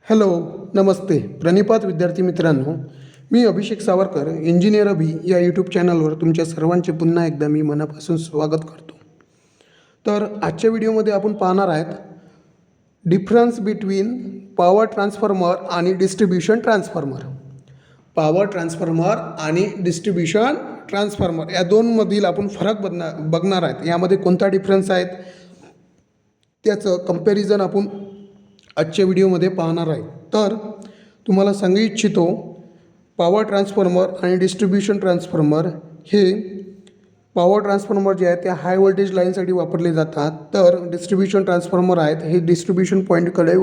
Hello, नमस्ते प्रणिपात विद्यार्थी मित्रांनो, मी अभिषेक Savarkar engineer अभि या यूट्यूब चॅनलवर तुमच्या सर्वांचे पुन्हा एकदा मी मनापासून स्वागत करतो. तर आजच्या व्हिडिओमध्ये आपण पाहणार आहेत डिफरन्स बिटवीन पॉवर ट्रान्सफॉर्मर आणि डिस्ट्रीब्यूशन ट्रान्सफॉर्मर. पॉवर ट्रान्सफॉर्मर आणि डिस्ट्रीब्यूशन ट्रान्सफॉर्मर या दोनमधील आपण फरक बघणार आहेत. यामध्ये कोणता डिफरन्स आहेत त्याचं कंपॅरिझन आपण आजच्या व्हिडिओमध्ये पाहणार आहे. तर तुम्हाला सांगू इच्छितो, पॉवर ट्रान्सफॉर्मर आणि डिस्ट्रीब्यूशन ट्रान्सफॉर्मर हे पॉवर ट्रान्सफॉर्मर जे आहेत त्या हाय व्होल्टेज लाईनसाठी वापरले जातात, तर डिस्ट्रीब्यूशन ट्रान्सफॉर्मर आहेत हे डिस्ट्रीब्यूशन पॉईंटकडे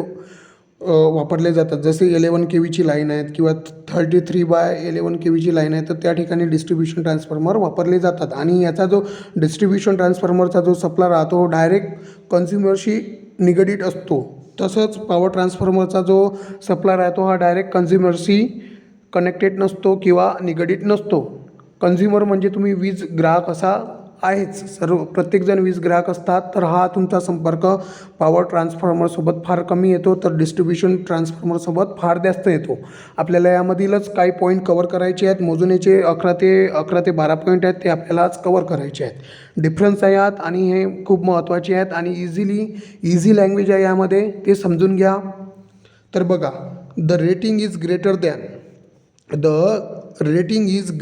वापरले जातात. जसे 11 kVची लाईन आहेत किंवा 33/11 kVची लाईन आहे, तर त्या ठिकाणी डिस्ट्रीब्यूशन ट्रान्सफॉर्मर वापरले जातात. आणि याचा जो डिस्ट्रीब्यूशन ट्रान्सफॉर्मरचा जो सप्लाय राहतो डायरेक्ट कन्झ्युमरशी निगडीत असतो. तसंच पॉवर ट्रान्सफॉर्मरचा जो सप्लाय राहतो हा डायरेक्ट कन्झ्युमरशी कनेक्टेड नसतो किंवा निगडीत नसतो. कन्झ्युमर म्हणजे तुम्ही वीज ग्राहक असा आहेच, प्रत्येकजण वीज ग्राहक असतात. तर हा तुमचा संपर्क पॉवर ट्रान्सफॉर्मरसोबत फार कमी येतो, तर डिस्ट्रीब्यूशन ट्रान्सफॉर्मरसोबत फार जास्त येतो. आपल्याला यामधीलच काही पॉईंट कवर करायचे आहेत. मोजणीचे 11 ते 12 पॉईंट आहेत, ते आपल्याला आज कवर करायचे आहेत. डिफरन्स आहे यात आणि हे खूप महत्त्वाचे आहेत आणि इझी लँग्वेज आहे यामध्ये, ते समजून घ्या. तर बघा, the rating is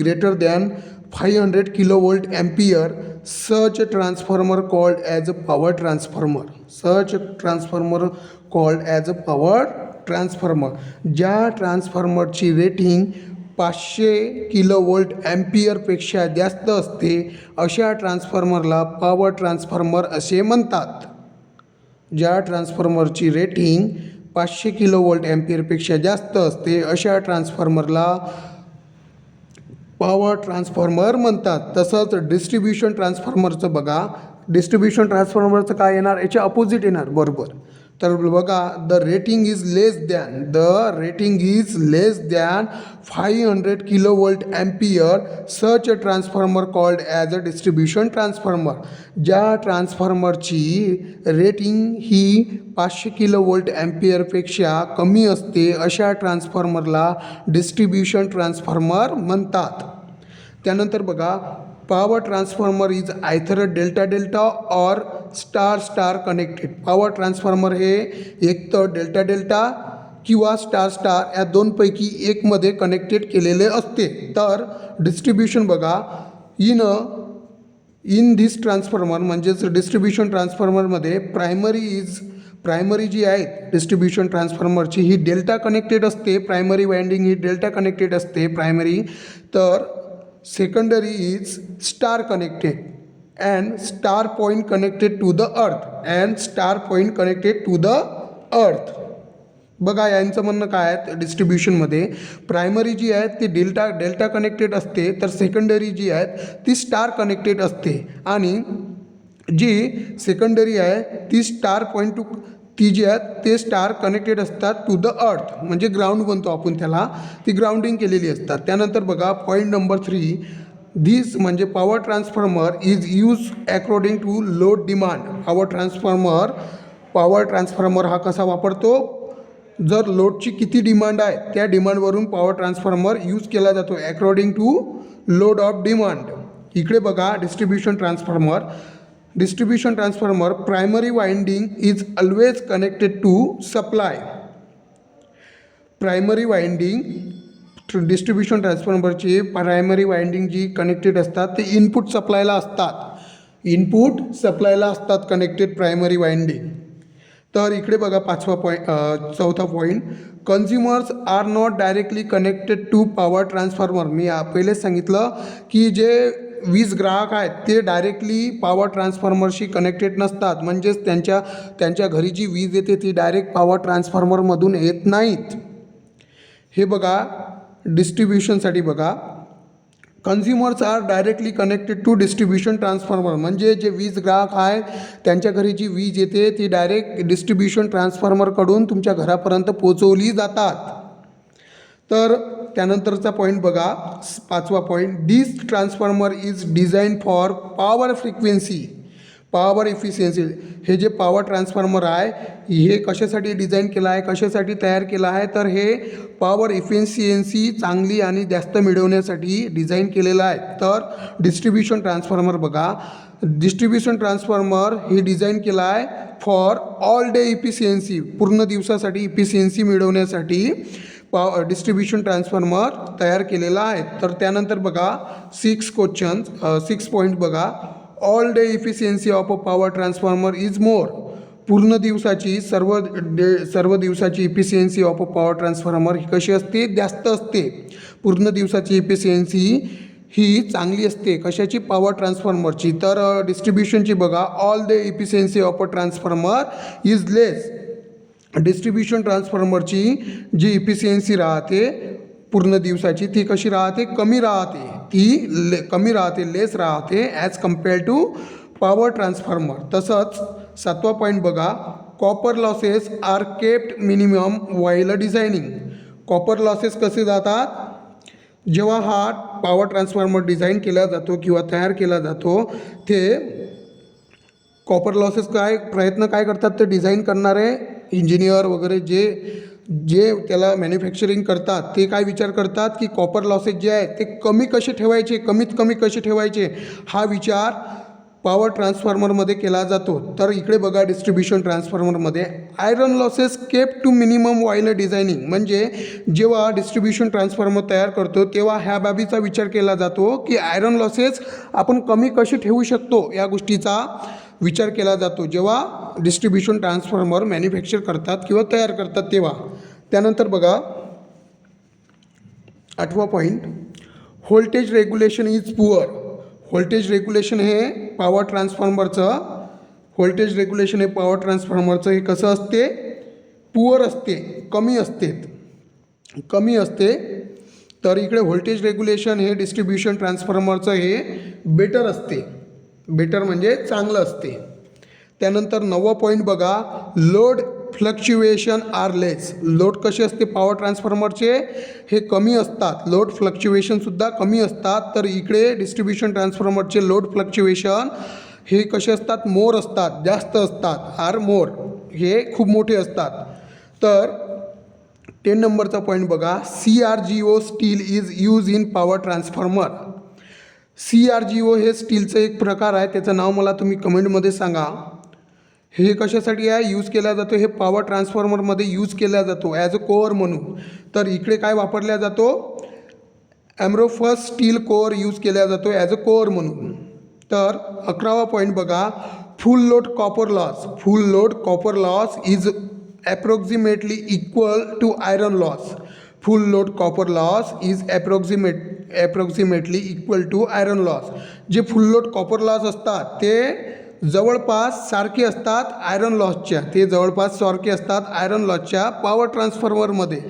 greater than 500 kilovolt ampere. Such a transformer called as a power transformer. ज्या ट्रान्सफॉर्मरची रेटिंग 500 किलोवोल्ट ॲम्पियरपेक्षा जास्त असते अशा ट्रान्सफॉर्मरला पॉवर ट्रान्सफॉर्मर असे म्हणतात. ज्या ट्रान्सफॉर्मरची रेटिंग 500 किलोवोल्ट ॲम्पियरपेक्षा जास्त असते अशा ट्रान्सफॉर्मरला पॉवर ट्रान्सफॉर्मर म्हणतात. तसंच डिस्ट्रीब्यूशन ट्रान्सफॉर्मरचं बघा, डिस्ट्रीब्यूशन ट्रान्सफॉर्मरचं काय येणार, याच्या अपोजिट येणार बरोबर. तर बघा, the rating is less than 500 kilovolt ampere. Such a transformer called as a distribution transformer. ज्या ट्रान्सफॉर्मरची रेटिंग ही 500 किलोवोल्ट ॲम्पियरपेक्षा कमी असते अशा ट्रान्सफॉर्मरला डिस्ट्रीब्यूशन ट्रान्सफॉर्मर म्हणतात. त्यानंतर बघा, power transformer is either delta delta और star star connected. Power transformer हे एक तर डेल्टा डेल्टा किंवा स्टार स्टार या दोनपैकी एकमध्ये कनेक्टेड केलेले असते. तर डिस्ट्रीब्यूशन बघा, इन दिस ट्रान्सफॉर्मर म्हणजेच डिस्ट्रीब्यूशन ट्रान्सफॉर्मरमध्ये प्रायमरी जी आहे डिस्ट्रीब्यूशन ट्रान्सफॉर्मरची ही डेल्टा कनेक्टेड असते. प्रायमरी वाइंडिंग ही डेल्टा कनेक्टेड असते प्रायमरी. तर secondary is star connected and star point connected to the earth. बघा, यांचं म्हणणं काय आहे, डिस्ट्रीब्यूशनमध्ये प्रायमरी जी आहे ती डेल्टा कनेक्टेड असते, तर सेकंडरी जी आहे ती स्टार कनेक्टेड असते. आणि जी सेकंडरी आहे ती ती जी आहेत ते स्टार कनेक्टेड असतात टू द अर्थ, म्हणजे ग्राउंड म्हणतो आपण त्याला, ती ग्राउंडिंग केलेली असतात. त्यानंतर बघा, पॉईंट नंबर 3, धिस म्हणजे power transformer is use according to load demand. Power transformer हा कसा वापरतो, जर लोडची किती डिमांड आहे त्या डिमांडवरून पॉवर ट्रान्सफॉर्मर यूज केला जातो, according to load of demand. इकडे बघा, distribution transformer primary winding is always connected to supply. Primary winding distribution ट्रान्सफॉर्मरची प्रायमरी वाइंडिंग जी कनेक्टेड असतात ते इनपुट सप्लायला असतात कनेक्टेड प्रायमरी वाइंडिंग. तर इकडे बघा, चौथा point, consumers are not directly connected to power transformer. मी पहिलेच सांगितलं की जे वीज ग्राहक आहेत ते डायरेक्टली पॉवर ट्रान्सफॉर्मरशी कनेक्टेड नसतात, म्हणजेच त्यांच्या घरी जी वीज येते ती डायरेक्ट पॉवर ट्रान्सफॉर्मरमधून येत नाहीत. हे बघा, डिस्ट्रीब्यूशनसाठी बघा, consumers are directly connected to distribution transformer, म्हणजे जे वीज ग्राहक आहे त्यांच्या घरी जी वीज येते ती डायरेक्ट डिस्ट्रीब्यूशन ट्रान्सफॉर्मरकडून तुमच्या घरापर्यंत पोचवली जातात. तर त्यानंतरचा पॉईंट बघा, 5वा point, this transformer is design for power frequency. Power efficiency, हे जे पॉवर ट्रान्सफॉर्मर आहे हे कशासाठी डिझाईन केलं आहे, कशासाठी तयार केलं आहे, तर हे पॉवर इफिशियन्सी चांगली आणि जास्त मिळवण्यासाठी डिझाईन केलेलं आहे. तर डिस्ट्रीब्युशन ट्रान्सफॉर्मर बघा, डिस्ट्रीब्युशन ट्रान्सफॉर्मर हे डिझाईन केलं आहे फॉर ऑल डे इफिशियन्सी, पूर्ण दिवसासाठी इफिशियन्सी मिळवण्यासाठी डिस्ट्रीब्युशन ट्रान्सफॉर्मर तयार केलेला आहे. तर त्यानंतर बघा 6 पॉईंट बघा, all day efficiency of a power transformer is more. पूर्ण दिवसाची सर्व दिवसाची efficiency of a power transformer ही कशी असते, जास्त असते. पूर्ण दिवसाची इफिशियन्सी ही चांगली असते. कशाची, पॉवर ट्रान्सफॉर्मरची. तर डिस्ट्रीब्युशनची बघा, all day efficiency of a transformer is less. Distribution ट्रान्सफॉर्मरची जी इफिशियन्सी राहते पूर्ण दिवसाची ती कशी राहते, कमी राहते. ती कमी राहते, लेस राहते as compare to power transformer. तसंच 7वा पॉईंट बघा, copper losses are kept minimum while designing. Copper losses कसे जातात, जेव्हा हा पॉवर ट्रान्सफॉर्मर डिझाईन केला जातो किंवा तयार केला जातो, ते कॉपर लॉसेस प्रयत्न काय करतात, ते डिझाईन करणारे इंजिनियर वगैरे जे त्याला मॅन्युफॅक्चरिंग करतात ते काय विचार करतात की कॉपर लॉसेस जे आहेत ते कमी कसे ठेवायचे, कमीत कमी कसे ठेवायचे, हा विचार पॉवर ट्रान्सफॉर्मरमध्ये केला जातो. तर इकडे बघा, डिस्ट्रीब्युशन ट्रान्सफॉर्मरमध्ये iron losses kept to minimum while designing. म्हणजे जेव्हा डिस्ट्रीब्युशन ट्रान्सफॉर्मर तयार करतो तेव्हा ह्या बाबीचा विचार केला जातो की आयरन लॉसेस आपण कमी कशी ठेवू शकतो, या गोष्टीचा विचार केला जातो जेव्हा डिस्ट्रीब्युशन ट्रान्सफॉर्मर मॅन्युफॅक्चर करतात किंवा तयार करतात तेव्हा. त्यानंतर बघा 8वा point, voltage regulation is poor. Voltage regulation हे पॉवर ट्रान्सफॉर्मरचं हे कसं असते, पुअर असते, कमी असते. तर इकडे व्होल्टेज रेग्युलेशन हे डिस्ट्रीब्युशन ट्रान्सफॉर्मरचं हे बेटर असते. बेटर म्हणजे चांगलं असते. त्यानंतर 9वा पॉईंट बघा, load fluctuation are less. Load कसे असते पॉवर ट्रान्सफॉर्मरचे, हे कमी असतात. लोड फ्लक्च्युएशनसुद्धा कमी असतात. तर इकडे डिस्ट्रीब्युशन ट्रान्सफॉर्मरचे लोड फ्लक्च्युएशन हे कसे असतात, मोर असतात, जास्त असतात. आर मोर, हे खूप मोठे असतात. तर 10 नंबरचा पॉईंट बघा, CRGO steel is use in power transformer. CRGO हे स्टीलचं एक प्रकार आहे, त्याचं नाव मला तुम्ही कमेंटमध्ये सांगा. हे कशासाठी आहे, यूज केला जातो, हे पॉवर ट्रान्सफॉर्मरमध्ये यूज केला जातो ॲज अ कोअर म्हणून. तर इकडे काय वापरला जातो, ॲम्रोफस स्टील कोअर यूज केला जातो ॲज अ कोअर म्हणून. तर 11वा पॉईंट बघा, full load copper loss. Full load copper loss is approximately equal to iron loss. Full load copper loss is approximately equal to iron loss. जे full load copper loss असतात ते जवळपास सारखे असतात आयरन लॉसच्या, आयरन लॉसच्या power ट्रान्सफॉर्मरमध्ये.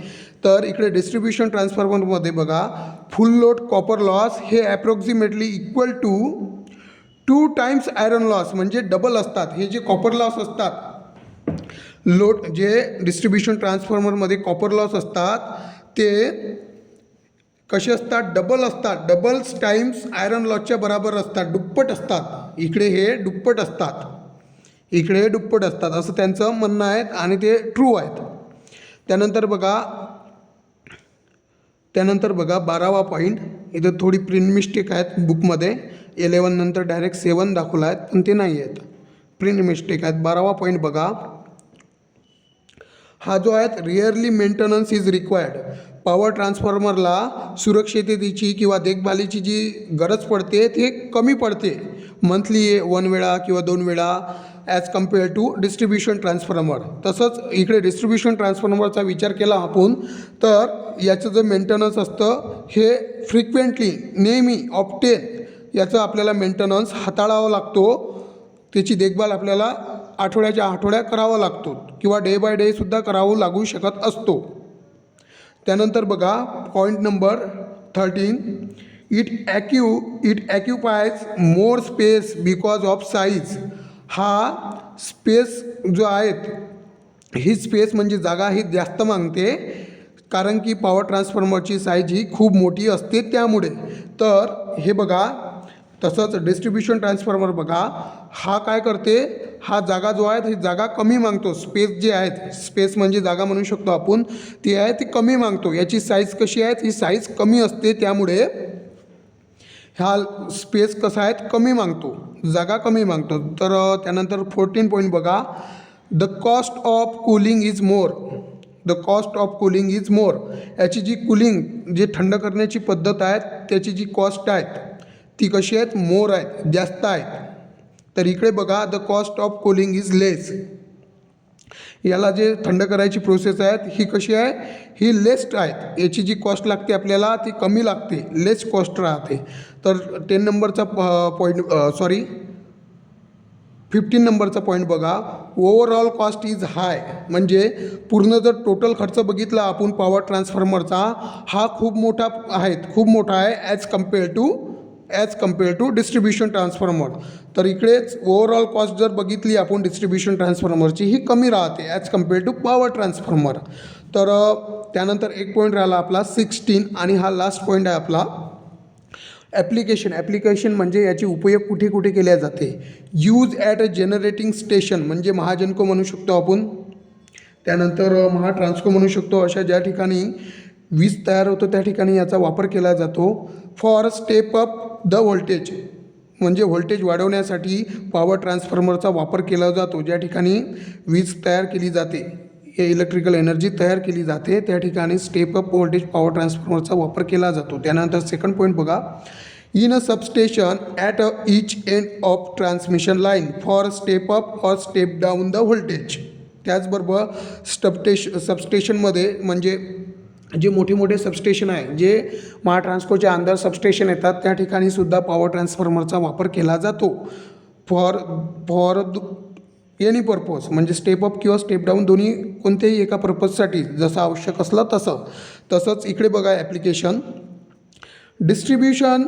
तर इकडे डिस्ट्रीब्युशन ट्रान्सफॉर्मरमध्ये बघा, फुल लोड कॉपर लॉस हे approximately equal to 2 times iron loss, म्हणजे डबल असतात. हे जे कॉपर लॉस असतात, लोड जे डिस्ट्रीब्युशन ट्रान्सफॉर्मरमध्ये कॉपर लॉस असतात ते कसे असतात, डबल असतात. डबल्स टाइम्स आयरन लॉसच्या बरोबर असतात, दुप्पट असतात. इकडे हे दुप्पट असतात, असं त्यांचं म्हणणं आहे आणि ते ट्रू आहेत. त्यानंतर बघा 12वा पॉईंट, इथं थोडी प्रिंट मिस्टेक आहेत बुकमध्ये. 11 नंतर डायरेक्ट 7 दाखवला आहेत पण ते नाही आहेत, प्रिंट मिस्टेक आहेत. 12वा पॉईंट बघा, हा जो आहे rarely maintenance is required. Power ट्रान्सफॉर्मरला सुरक्षिततेची किंवा देखभालीची जी गरज पडते ते कमी पडते, मंथली 1 वेळा किंवा 2 वेळा as compare to distribution transformer. तसंच इकडे डिस्ट्रीब्युशन ट्रान्सफॉर्मरचा विचार केला आपण तर याचं जे मेंटेनन्स असतं हे फ्रिक्वेंटली, नेहमी, ऑप्टेन याचं आपल्याला मेंटेनन्स हाताळावा लागतो. त्याची देखभाल आपल्याला आठवड्याच्या आठवड्या करावा लागतो किंवा डे बाय डे सुद्धा करावं लागू शकत असतो. त्यानंतर बघा point number 13, it occupies more space because of size. हा स्पेस जो आहे ही स्पेस म्हणजे जागा ही जास्त मागते, कारण की पॉवर ट्रान्सफॉर्मरची साईज ही खूप मोठी असते त्यामुळे. तर हे बघा, तसंच डिस्ट्रीब्युशन ट्रान्सफॉर्मर बघा, हा काय करते, हा जागा जो आहे ही जागा कमी मागतो. स्पेस जे आहेत, स्पेस म्हणजे जागा म्हणू शकतो आपण, ती आहे ती कमी मागतो. याची साईज कशी आहे, ही साईज कमी असते, त्यामुळे ह्या स्पेस कसा आहे कमी मागतो, जागा कमी मागतो. तर त्यानंतर 14 पॉईंट बघा, the cost of cooling is more. The cost of cooling is more. याची जी कूलिंग, जे थंड करण्याची पद्धत आहे, त्याची जी कॉस्ट आहे ती कशी आहेत, मोर आहेत, जास्त आहेत. तर इकडे बघा, the cost of cooling is less. याला जे थंड करायची प्रोसेस आहे ही कशी आहे, ही लेस्ट आहे. याची जी कॉस्ट लागते आपल्याला ती कमी लागते, लेस कॉस्ट राहते. तर 10 नंबरचा पॉईंट 15 नंबरचा पॉईंट बघा, ओव्हरऑल कॉस्ट इज हाय. म्हणजे पूर्ण जर टोटल खर्च बघितला आपण पॉवर ट्रान्सफॉर्मरचा, हा खूप मोठा आहे, खूप मोठा आहे as compare to distribution transformer. तर इकडेच ओव्हरऑल कॉस्ट जर बघितली आपण डिस्ट्रीब्युशन ट्रान्सफॉर्मरची, ही कमी राहते as compare to power transformer. तर त्यानंतर एक पॉईंट राहिला आपला 16, आणि हा लास्ट पॉईंट आहे आपला ॲप्लिकेशन म्हणजे याची उपयोग कुठे कुठे केल्या जाते. Use at a generating station, म्हणजे महाजनको म्हणू शकतो आपण. त्यानंतर महाट्रान्सको म्हणू शकतो. अशा ज्या ठिकाणी वीज तयार होतो त्या ठिकाणी याचा वापर केला जातो. For step up the voltage, म्हणजे व्होल्टेज वाढवण्यासाठी पॉवर ट्रान्सफॉर्मरचा वापर केला जातो. ज्या ठिकाणी वीज तयार केली जाते, इलेक्ट्रिकल एनर्जी तयार केली जाते, त्या ठिकाणी स्टेप अप व्होल्टेज पॉवर ट्रान्सफॉर्मरचा वापर केला जातो. त्यानंतर सेकंड पॉईंट बघा, in a substation at a each end of transmission line for step up और स्टेप डाऊन द व्होल्टेज. त्याचबरोबर सबस्टेशनमध्ये, म्हणजे जे मोठे मोठे सबस्टेशन आहे, जे महाट्रान्सकोच्या अंदर सबस्टेशन येतात, त्या ठिकाणी सुद्धा पॉवर ट्रान्सफॉर्मरचा वापर केला जातो. फॉर एनी पर्पज, म्हणजे स्टेप अप किंवा स्टेप डाऊन, दोन्ही कोणत्याही एका पर्पजसाठी, जसं आवश्यक असलं तसं. तसंच इकडे बघा application, distribution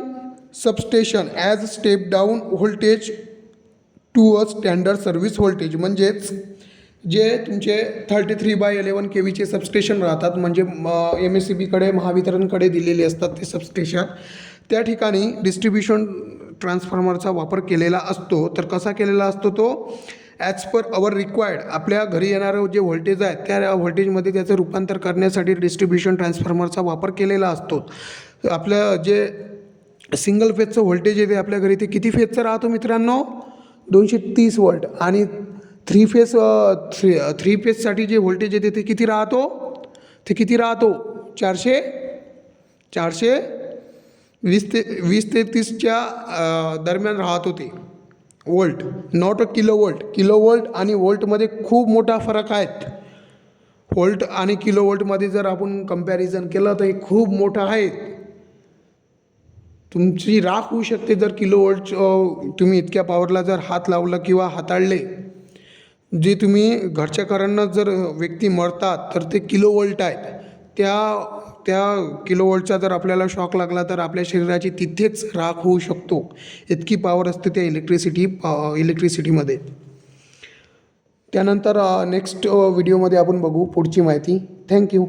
substation as step down voltage to a standard service voltage. म्हणजेच जे तुमचे 33/11 kVचे सबस्टेशन राहतात, म्हणजे MSEBीकडे, महावितरणकडे दिलेले असतात ते सबस्टेशन, त्या ठिकाणी डिस्ट्रीब्युशन ट्रान्सफॉर्मरचा वापर केलेला असतो. तर कसा केलेला असतो तो, ॲज पर अवर रिक्वायर्ड, आपल्या घरी येणारं जे व्होल्टेज आहे त्या व्होल्टेजमध्ये त्याचं रूपांतर करण्यासाठी डिस्ट्रीब्युशन ट्रान्सफॉर्मरचा वापर केलेला असतो. आपलं जे सिंगल फेजचं व्होल्टेज येते आपल्या घरी, ते किती फेजचं राहतो मित्रांनो, 230 वोल्ट. आणि थ्री फेजसाठी जे व्होल्टेज येते ते किती राहतो, 420 ते 30च्या दरम्यान राहत होते volt, not a kilovolt. Kilovolt आणि वोल्टमध्ये खूप मोठा फरक आहे. व्होल्ट आणि किलोवोल्टमध्ये जर आपण कंपॅरिझन केलं तर हे खूप मोठं आहे. तुमची राख होऊ शकते जर किलोवोल्ट, तुम्ही इतक्या पॉवरला जर हात लावला किंवा हाताळले. जे तुम्ही घरच्या कारणानं जर व्यक्ती मरतात तर ते किलोवोल्ट आहेत. त्या किलोवोल्टचा जर आपल्याला शॉक लागला तर आपल्या शरीराची तिथेच राख होऊ शकतो. इतकी पॉवर असते त्या इलेक्ट्रिसिटीमध्ये. त्यानंतर नेक्स्ट व्हिडिओमध्ये आपण बघू पुढची माहिती. थँक्यू.